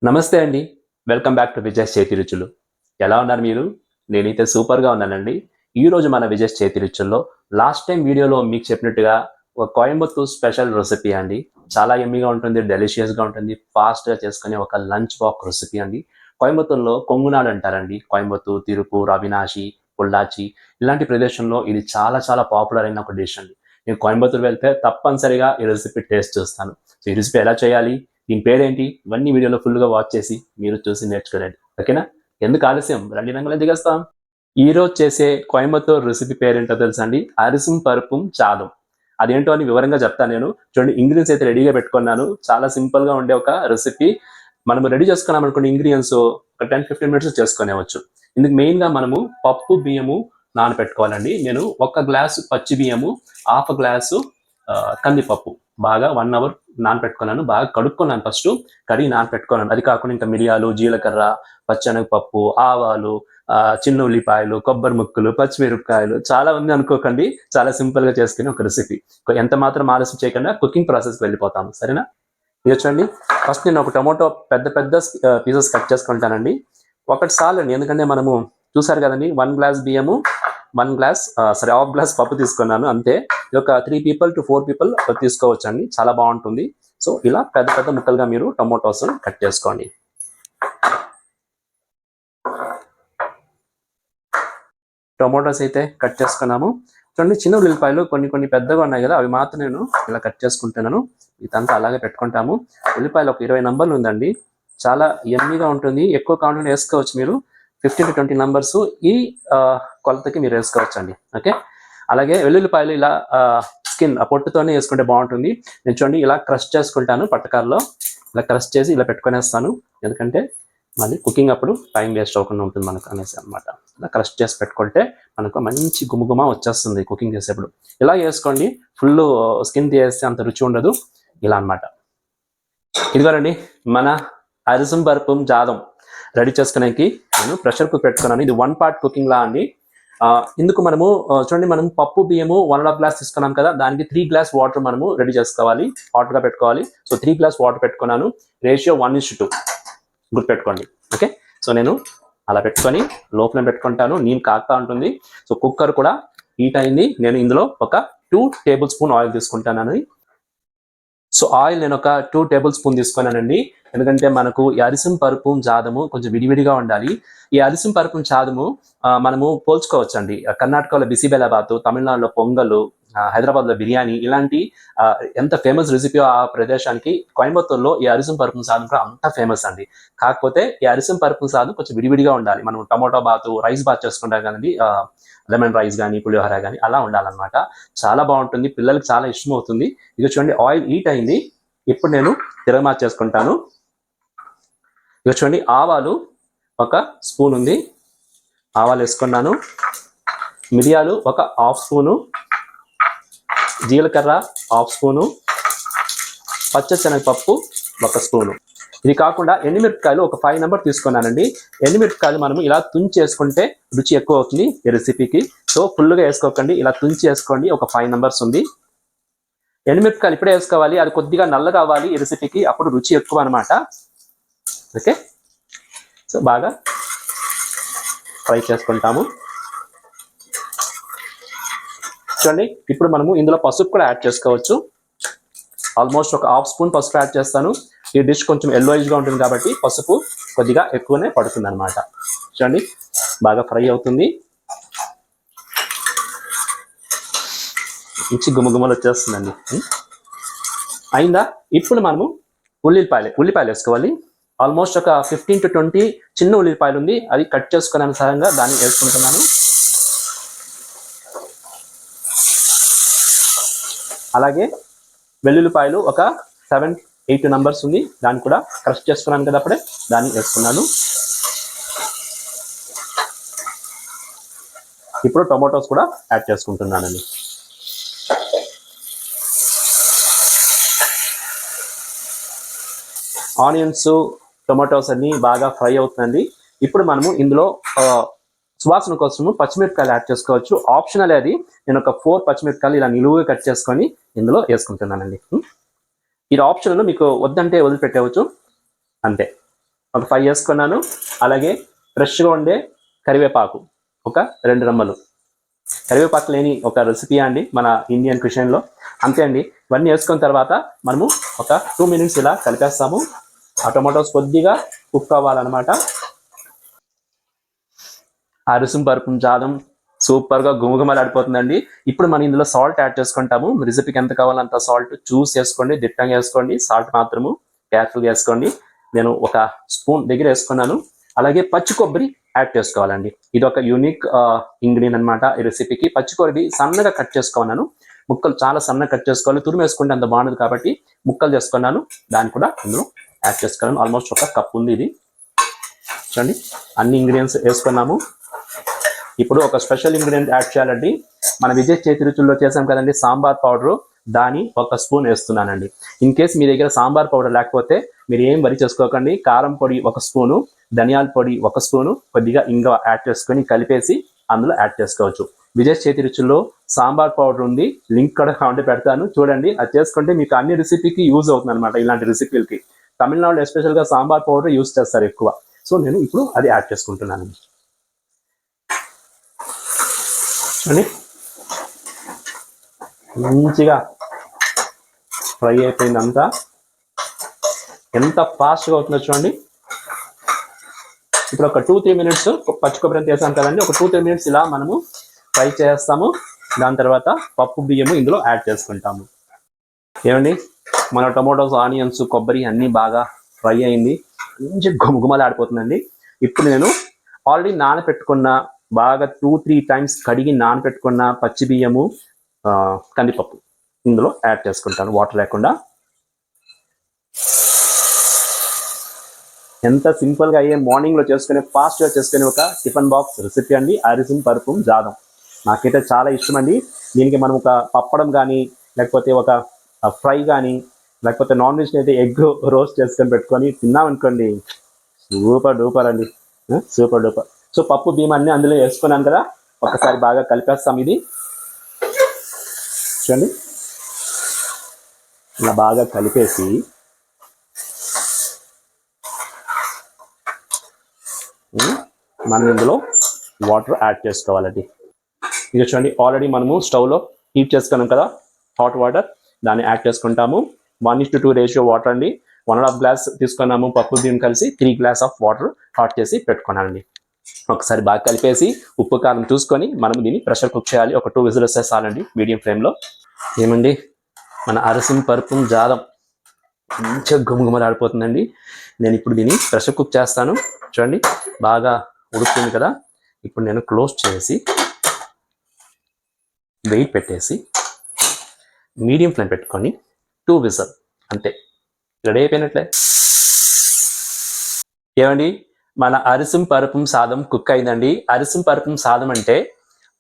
నమస్తే అండి. Welcome back to Vijay చేతి రుచులు. ఎలా ఉన్నారు మీరు? నేనైతే సూపర్‌గా ఉన్నానండి. ఈరోజు మన విజయ్ చేతి రుచుల్లో లాస్ట్ టైమ్ వీడియోలో మీకు చెప్పినట్టుగా ఒక కోయంబత్తూర్ స్పెషల్ రెసిపీ అండి. చాలా యమ్మీగా ఉంటుంది, డెలిషియస్‌గా ఉంటుంది. ఫాస్ట్‌గా చేసుకునే ఒక లంచ్ బాక్స్ రెసిపీ అండి. కోయంబత్తూర్‌లో కొంగునాడు అంటారండి. కోయంబత్తూర్, తిరుపూర్, అవినాశి, పొల్లాచి ఇలాంటి ప్రదేశంలో ఇది చాలా చాలా పాపులర్ అయిన ఒక డిష్ అండి. నేను కోయంబత్తూర్ వెళ్తే తప్పనిసరిగా ఈ రెసిపీ టేస్ట్ చూస్తాను. సో, ఈ రెసిపీ ఎలా చేయాలి? దీని పేరేంటి? ఇవన్నీ వీడియోలో ఫుల్‌గా వాచ్ చేసి మీరు చూసి నేర్చుకోండి. ఓకేనా? ఎందుకు ఆలస్యం? రండి రంగులో దిగేస్తాం. ఈరోజు చేసే కోయంబత్తూర్ రెసిపీ పేరేంటో తెలుసా అండి? అరిసం పరుపుం చాదం. అదేంటో అని వివరంగా చెప్తాను నేను. చూడండి, ఇంగ్రీడియన్స్ అయితే రెడీగా పెట్టుకున్నాను. చాలా సింపుల్‌గా ఉండే ఒక రెసిపీ. మనం రెడీ చేసుకున్నాం అనుకోండి ఇంగ్రీడియన్స్ ఒక 10-15 మినిట్స్‌లో చేసుకునేవచ్చు. ఇందుకు మెయిన్‌గా మనము పప్పు, బియ్యము నానబెట్టుకోవాలండి. నేను ఒక గ్లాసు పచ్చి బియ్యము, హాఫ్ గ్లాసు కందిపప్పు బాగా 1 అవర్ నానబెట్టుకున్నాను. బాగా కడుక్కున్నాను ఫస్ట్. కడిగి నానబెట్టుకున్నాను. అది కాకుండా ఇంకా మిరియాలు, జీలకర్ర, పచ్చెనగపప్పు, ఆవాలు, చిన్న ఉల్లిపాయలు, కొబ్బరి ముక్కలు, పచ్చిమిరపకాయలు చాలా ఉంది అనుకోకండి. చాలా సింపుల్‌గా చేసుకునే ఒక రెసిపీ. ఎంత మాత్రం ఆలస్యం చేయకుండా కుకింగ్ ప్రాసెస్‌కి వెళ్ళిపోతాము. సరేనా? ఇది చూడండి, ఫస్ట్ నేను ఒక టొమాటో పెద్ద పెద్ద పీసెస్ కట్ చేసుకుంటానండి. ఒకటి చాలండి, ఎందుకంటే మనము చూసారు కదండి, 1 గ్లాస్ బియ్యము, 1 గ్లాస్ హాఫ్ గ్లాస్ పప్పు తీసుకున్నాను అంతే. ఇది ఒక 3 పీపుల్ టు 4 పీపుల్ తీసుకోవచ్చండి, చాలా బాగుంటుంది. సో ఇలా పెద్ద పెద్ద ముక్కలుగా మీరు టొమాటోస్ కట్ చేసుకోండి. టొమాటోస్ అయితే కట్ చేసుకున్నాము. చూడండి, చిన్న ఉల్లిపాయలు కొన్ని పెద్దగా ఉన్నాయి కదా, అవి మాత్రం నేను ఇలా కట్ చేసుకుంటున్నాను. ఇదంతా అలాగే పెట్టుకుంటాము. ఉల్లిపాయలు ఒక 20 నంబర్లు ఉందండి. చాలా యమ్మీగా ఉంటుంది. ఎక్కువ కావాలంటే వేసుకోవచ్చు మీరు. 15 to 20 నంబర్స్ ఈ కొలతకి మీరు వేసుకోవచ్చు అండి. ఓకే. అలాగే వెల్లుల్లిపాయలు ఇలా స్కిన్ పొట్టుతోనే వేసుకుంటే బాగుంటుంది. నేను చూడండి ఇలా క్రష్ చేసుకుంటాను పట్టకారలో. ఇలా క్రష్ చేసి ఇలా పెట్టుకునేస్తాను, ఎందుకంటే మళ్ళీ కుకింగ్ అప్పుడు టైం వేస్ట్ అవ్వకుండా ఉంటుంది మనకు అనేసి అనమాట. ఇలా క్రష్ చేసి పెట్టుకుంటే మనకు మంచి గుమగుమ వచ్చేస్తుంది కుకింగ్ చేసేప్పుడు. ఇలా వేసుకోండి. ఫుల్ స్కిన్ తీసేస్తే అంత రుచి ఉండదు. ఇలా అనమాట. ఇదిగోనండి మన అరిసం పరుపు జాదం రెడీ చేసుకునేకి నేను ప్రెషర్ కుక్ పెట్టుకున్నాను. ఇది 1 part కుకింగ్ లా అండి. ఇందుకు మనము చూడండి, మనం పప్పు బియ్యము 1.5 గ్లాస్ తీసుకున్నాం కదా, దానికి 3 గ్లాస్ వాటర్ మనము రెడీ చేసుకోవాలి, హాట్గా పెట్టుకోవాలి. సో 3 గ్లాస్ వాటర్ పెట్టుకున్నాను. రేషియో 1:2 గుర్తుపెట్టుకోండి. ఓకే. సో నేను అలా పెట్టుకొని లోపల పెట్టుకుంటాను. నీళ్ళు కాగుతూ ఉంటుంది. సో కుక్కర్ కూడా హీట్ అయింది. నేను ఇందులో ఒక 2 టేబుల్ స్పూన్ ఆయిల్ తీసుకుంటానని. సో ఆయిల్ నేను ఒక 2 టేబుల్ స్పూన్ తీసుకున్నానండి. ఎందుకంటే మనకు ఈ అరిసం పరుపు జాదము కొంచెం విడివిడిగా ఉండాలి. ఈ అరిసం పరుపు చాదము మనము పోల్చుకోవచ్చండి. కర్ణాటకలో బిసిబెలాబాత్, తమిళనాడులో పొంగలు, హైదరాబాద్లో బిర్యానీ, ఇలాంటి ఎంత ఫేమస్ రెసిపీ ఆ ప్రదేశానికి కోయంబత్తూర్లో ఈ అరిసం పరుపు సాదం కూడా అంత ఫేమస్ అండి. కాకపోతే ఈ అరిసం పరుపు సాదం కొంచెం విడివిడిగా ఉండాలి. మనం టమాటో బాతు, రైస్ బాత్ చేసుకుంటాం కదండి, లెమన్ రైస్ కానీ పులిహోర కానీ అలా ఉండాలన్నమాట. చాలా బాగుంటుంది, పిల్లలకి చాలా ఇష్టం అవుతుంది. ఇది చూడండి, ఆయిల్ హీట్ అయింది. ఇప్పుడు నేను తిరగమాత చేసుకుంటాను. ఇది చూడండి, ఆవాలు ఒక స్పూన్ ఉంది, ఆవాలు వేసుకున్నాను. మిరియాలు ఒక హాఫ్ స్పూను, జీలకర్ర హాఫ్ స్పూను, పచ్చశనగపప్పు ఒక స్పూను. ఇది కాకుండా ఎండుమిరపకాయలు ఒక 5 నెంబర్ తీసుకున్నానండి. ఎండుమిరపకాయలు మనం ఇలా తుంచి వేసుకుంటే రుచి ఎక్కువ అవుతుంది ఈ రెసిపీకి. సో ఫుల్గా వేసుకోకండి, ఇలా తుంచి వేసుకోండి. ఒక 5 నెంబర్స్ ఉంది. ఎండుమిరపకాయలు ఇప్పుడే వేసుకోవాలి, అది కొద్దిగా నల్లగా అవ్వాలి ఈ రెసిపీకి, అప్పుడు రుచి ఎక్కువ అనమాట. ఓకే. సో బాగా ఫ్రై చేసుకుంటాము. చూడండి, ఇప్పుడు మనము ఇందులో పసుపు కూడా యాడ్ చేసుకోవచ్చు. ఆల్మోస్ట్ ఒక హాఫ్ స్పూన్ పసుపు యాడ్ చేస్తాను. ఈ డిష్ కొంచెం ఎల్లోయిష్గా ఉంటుంది కాబట్టి పసుపు కొద్దిగా ఎక్కువనే పడుతుంది అనమాట. చూడండి, బాగా ఫ్రై అవుతుంది. మంచి గుమగుమలు వచ్చేస్తుందండి. అయిందా? ఇప్పుడు మనము ఉల్లిపాయలు వేసుకోవాలి. ఆల్మోస్ట్ ఒక 15 to 20 చిన్న ఉల్లిపాయలు ఉంది, అది కట్ చేసుకునే అనుసారంగా దాన్ని వేసుకుంటున్నాను. అలాగే వెల్లుల్లిపాయలు ఒక 7-8 నంబర్స్ ఉంది, దాన్ని కూడా క్రష్ చేసుకున్నాను కదా అప్పుడే, దాన్ని వేసుకున్నాను. ఇప్పుడు టొమాటోస్ కూడా యాడ్ చేసుకుంటున్నానండి. ఆనియన్స్, టొమాటోస్ అన్ని బాగా ఫ్రై అవుతుందండి. ఇప్పుడు మనము ఇందులో సువాసన కోసము పచ్చిమిరపకాయలు యాడ్ చేసుకోవచ్చు, ఆప్షనల్ అది. నేను ఒక 4 పచ్చిమిరపకాయలు ఇలా నిలువుగా కట్ చేసుకొని ఇందులో వేసుకుంటున్నానండి. ఇది ఆప్షనల్, మీకు వద్దంటే వదిలిపెట్టవచ్చు అంతే. ఒక 5 వేసుకున్నాను. అలాగే ఫ్రెష్గా ఉండే కరివేపాకు ఒక 2 రెమ్మలు. కరివేపాకు లేని ఒక రెసిపీ అండి మన ఇండియన్ క్యూషన్లో. అంతే అండి. ఇవన్నీ వేసుకున్న తర్వాత మనము ఒక 2 minutes ఇలా కలిపేస్తాము. ఆ టొమాటోస్ కొద్దిగా కుక్ అవ్వాలన్నమాట. అరిసం పరుపు జాదం సూపర్గా గుమగుమలాడిపోతుందండి. ఇప్పుడు మనం ఇందులో సాల్ట్ యాడ్ చేసుకుంటాము. రెసిపీకి ఎంత కావాలో అంత సాల్ట్ చూస్ చేసుకోండి, దిట్టంగా వేసుకోండి. సాల్ట్ మాత్రము కేర్ఫుల్గా వేసుకోండి. నేను ఒక స్పూన్ దగ్గర వేసుకున్నాను. అలాగే పచ్చి కొబ్బరి యాడ్ చేసుకోవాలండి. ఇది ఒక యూనిక్ ఇంగ్రీడియంట్ అనమాట ఈ రెసిపీకి. పచ్చి కొబ్బరి సన్నగా కట్ చేసుకున్నాను. ముక్కలు చాలా సన్నగా కట్ చేసుకోవాలి. తురుము వేసుకుంటే అంత బాగుండదు కాబట్టి ముక్కలు చేసుకున్నాను. దాన్ని కూడా ఇందులో యాడ్ చేసుకోవాలి. ఆల్మోస్ట్ ఒక కప్ ఉంది ఇది. చూడండి అన్ని ఇంగ్రీడియంట్స్ వేసుకున్నాము. ఇప్పుడు ఒక స్పెషల్ ఇంగ్రీడియంట్ యాడ్ చేయాలండి. మన విజయ్ చేతి రుచుల్లో చేసాం కదండి సాంబార్ పౌడరు, దాని ఒక స్పూన్ వేస్తున్నానండి. ఇన్ కేస్ మీ దగ్గర సాంబార్ పౌడర్ లేకపోతే మీరు ఏం వరి చేసుకోకండి. కారం పొడి ఒక స్పూను, ధనియాల పొడి ఒక స్పూను, కొద్దిగా ఇంగువ యాడ్ చేసుకొని కలిపేసి అందులో యాడ్ చేసుకోవచ్చు. విజయ్ చేతి రుచుల్లో సాంబార్ పౌడర్ ఉంది, లింక్ కూడా కావాలంటే పెడతాను చూడండి. అది చేసుకుంటే మీకు అన్ని రెసిపీకి యూజ్ అవుతుంది అనమాట. ఇలాంటి రెసిపీలకి తమిళనాడులో ఎస్పెషల్గా సాంబార్ పౌడర్ యూజ్ చేస్తారు ఎక్కువ. సో నేను ఇప్పుడు అది యాడ్ చేసుకుంటున్నాను. చూడండి మంచిగా ఫ్రై అయిపోయిందంతా. ఎంత ఫాస్ట్గా అవుతుందో చూడండి. ఇప్పుడు ఒక 2-3 minutes పచ్చి కొబ్బరి వేసాం కదండి. ఒక 2-3 minutes ఇలా మనము ఫ్రై చేస్తాము. దాని తర్వాత పప్పు బియ్యము ఇందులో యాడ్ చేసుకుంటాము. ఏమండి మన టొమాటోస్, ఆనియన్స్, కొబ్బరి అన్నీ బాగా ఫ్రై అయింది. మంచి గుమగుమలు ఆడిపోతుందండి. ఇప్పుడు నేను ఆల్రెడీ నానపెట్టుకున్న బాగా 2-3 times కడిగి నానపెట్టుకున్న పచ్చి బియ్యము, కందిపప్పు ఇందులో యాడ్ చేసుకుంటాను వాటర్ లేకుండా. ఎంత సింపుల్గా అయ్యే మార్నింగ్లో చేసుకునే ఫాస్ట్గా చేసుకునే ఒక టిఫిన్ బాక్స్ రెసిపీ అండి అరిసం పరుపు జాదం. నాకైతే చాలా ఇష్టం అండి. దీనికి మనం ఒక పప్పడం కానీ, లేకపోతే ఒక ఫ్రై కానీ, లేకపోతే నాన్ వెజ్ అయితే ఎగ్ రోస్ట్ చేసుకొని పెట్టుకొని తిన్నామనుకోండి, సూపర్ డూపర్ అండి, సూపర్ డూపర్. సో పప్పు బియ్యం అన్నీ అందులో వేసుకున్నాను కదా, ఒకసారి బాగా కలిపేస్తాం. ఇది చూడండి ఇలా బాగా కలిపేసి మనం ఇందులో వాటర్ యాడ్ చేసుకోవాలండి. ఇక చూడండి ఆల్రెడీ మనము స్టవ్లో హీట్ చేసుకున్నాం కదా హాట్ వాటర్, దాన్ని యాడ్ చేసుకుంటాము. 1:2 రేషియో వాటర్ అండి. 1.5 glass తీసుకున్నాము పప్పు బియ్యం కలిసి 3 glass ఆఫ్ వాటర్ హాట్ చేసి పెట్టుకున్నానండి. ఒకసారి బాగా కలిపేసి ఉప్పు కారం చూసుకొని మనం దీన్ని ప్రెషర్ కుక్ చేయాలి. ఒక 2 whistles వస్తే చాలండి మీడియం ఫ్లేమ్లో. ఏమండి మన అరిసం పరుపు జాదం మంచిగా గుమగుమలాడిపోతుందండి. నేను ఇప్పుడు దీన్ని ప్రెషర్ కుక్ చేస్తాను. చూడండి బాగా ఉడుకుతుంది కదా. ఇప్పుడు నేను క్లోజ్ చేసి వెయిట్ పెట్టేసి మీడియం ఫ్లేమ్ పెట్టుకొని 2 whistles అంతే, రెడీ అయిపోయినట్లే. ఏమండి మన అరిసం పరుపు సాదం కుక్ అయిందండి. అరిసం పరుపు సాదం అంటే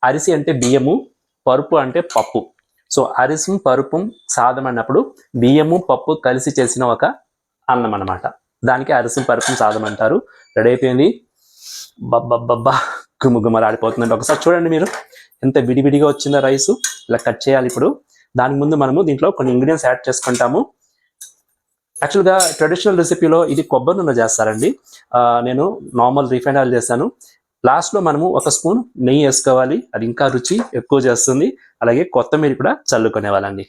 అరిసి అంటే బియ్యము, పరుపు అంటే పప్పు. సో అరిసం పరుపు సాదం అన్నప్పుడు బియ్యము పప్పు కలిసి చేసిన ఒక అన్నం అన్నమాట. దానికి అరిసం పరుపు సాదం అంటారు. రెడీ అయిపోయింది. బబ్బబ్బబ్బా గుమగుమలాడిపోతుందండి. ఒకసారి చూడండి మీరు ఎంత విడివిడిగా వచ్చిందో రైసు. ఇలా కట్ చేయాలి. ఇప్పుడు దానికి ముందు మనము దీంట్లో కొన్ని ఇంగ్రీడియంట్స్ యాడ్ చేసుకుంటాము. యాక్చువల్గా ట్రెడిషనల్ రెసిపీలో ఇది కొబ్బరి నూనె చేస్తారండి. నేను నార్మల్ రిఫైండ్ ఆయిల్ చేస్తాను. లాస్ట్లో మనము ఒక స్పూన్ నెయ్యి వేసుకోవాలి, అది ఇంకా రుచి ఎక్కువ చేస్తుంది. అలాగే కొత్తిమీర కూడా చల్లుకునేవాళ్ళండి.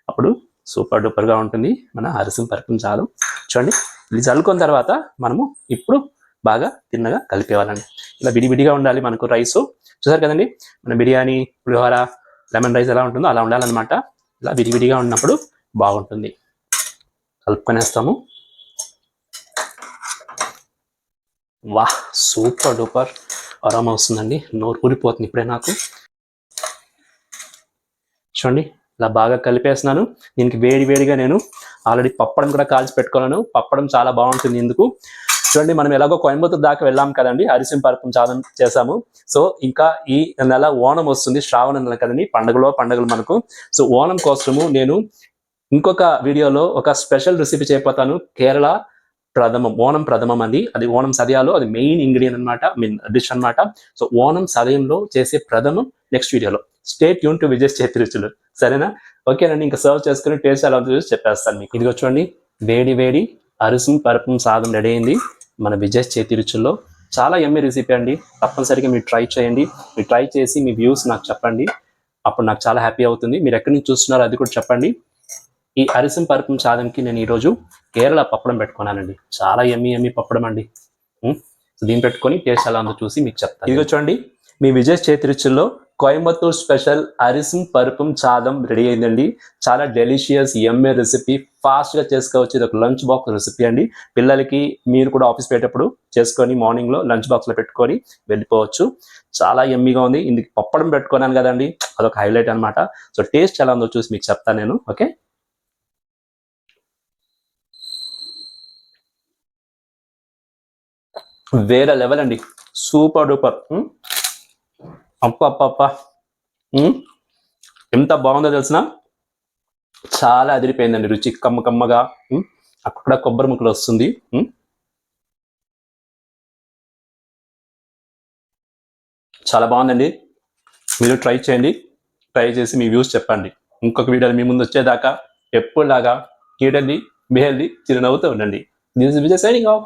అప్పుడు సూపర్ డూపర్గా ఉంటుంది మన అరిసం పరుపు జాదం. చూడండి ఇది చల్లుకున్న తర్వాత మనము ఇప్పుడు బాగా తిన్నగా కలిపేవాళ్ళండి. ఇలా విడివిడిగా ఉండాలి మనకు రైసు. చూసారు కదండి మన బిర్యానీ, పులిహోర, లెమన్ రైస్ ఎలా ఉంటుందో అలా ఉండాలన్నమాట. ఇలా విడివిడిగా ఉన్నప్పుడు బాగుంటుంది. కలుపుకొనేస్తాము. వాహ్ సూపర్ డూపర్ అరోమా వస్తుందండి. నోరు ఊరిపోతుంది ఇప్పుడే నాకు. చూడండి ఇలా బాగా కలిపేస్తున్నాను. దీనికి వేడిగా నేను ఆల్రెడీ పప్పడం కూడా కాల్చి పెట్టుకున్నాను. పప్పడం చాలా బాగుంటుంది. ఎందుకు చూడండి మనం ఎలాగో కోయంబత్తూరు దాకా వెళ్ళాం కదండి, అరిసం పరుపు జాదం చేసాము. సో ఇంకా ఈ నెల ఓణం వస్తుంది, శ్రావణ నెల కదండి, పండుగలు మనకు. సో ఓణం కోసము నేను ఇంకొక వీడియోలో ఒక స్పెషల్ రెసిపీ చేయబోతాను. కేరళ ప్రథమం, ఓణం ప్రథమం అండి. అది ఓణం సదయాలో అది మెయిన్ ఇంగ్రీడియంట్ అనమాట, డిష్ అనమాట. సో ఓణం సదయంలో చేసే ప్రథమం నెక్స్ట్ వీడియోలో. స్టే ట్యూన్ టు విజయ్ చేతి రుచులు. సరేనా? ఓకేనండి. ఇంకా సర్వ్ చేసుకుని టేస్ట్ ఎలా చూసి చెప్పేస్తాను మీకు. ఇదిగో చూడండి వేడి అరిసం పరుపు సాదం రెడీ అయింది. మన విజయ్ చేతి రుచుల్లో చాలా ఎమ్మి రెసిపీ అండి. తప్పనిసరిగా మీరు ట్రై చేయండి. మీరు ట్రై చేసి మీ వ్యూస్ నాకు చెప్పండి. అప్పుడు నాకు చాలా హ్యాపీ అవుతుంది. మీరు ఎక్కడి నుంచి చూస్తున్నారో అది కూడా చెప్పండి. ఈ అరిసం పరుపు సాదంకి నేను ఈరోజు కేరళ పప్పడం పెట్టుకున్నానండి. చాలా ఎమ్మి పప్పడం అండి. సో దీన్ని పెట్టుకొని టేస్ట్ ఎలా ఉందో చూసి మీకు చెప్తాను. ఇదిగో చూడండి, మీ విజయ్ చేతి రుచుల్లో కోయంబత్తూర్ స్పెషల్ అరిసం పరుపం చాదం రెడీ అయిందండి. చాలా డెలిషియస్ ఎమ్మె రెసిపీ, ఫాస్ట్గా చేసుకోవచ్చు. ఇది ఒక లంచ్ బాక్స్ రెసిపీ అండి. పిల్లలకి మీరు కూడా ఆఫీస్ పెట్టేటప్పుడు చేసుకొని మార్నింగ్లో లంచ్ బాక్స్లో పెట్టుకొని వెళ్ళిపోవచ్చు. చాలా ఎమ్మిగా ఉంది. ఇందుకు పప్పడం పెట్టుకున్నాను కదండి, అదొక హైలైట్ అనమాట. సో టేస్ట్ ఎలా ఉందో చూసి మీకు చెప్తాను నేను. ఓకే, వేరే లెవెల్ అండి, సూపర్ డూపర్. అప్ప ఎంత బాగుందో తెలిసిన, చాలా అదిరిపోయిందండి. రుచి కమ్మగా అక్కడ కొబ్బరి ముక్కలు వస్తుంది. చాలా బాగుందండి. మీరు ట్రై చేయండి. ట్రై చేసి మీ వ్యూస్ చెప్పండి. ఇంకొక వీడియోలు మీ ముందు వచ్చేదాకా ఎప్పుడులాగా కీడండి, బిహేల్ది, చిరునవ్వుతూ ఉండండి. This is Vijay signing off.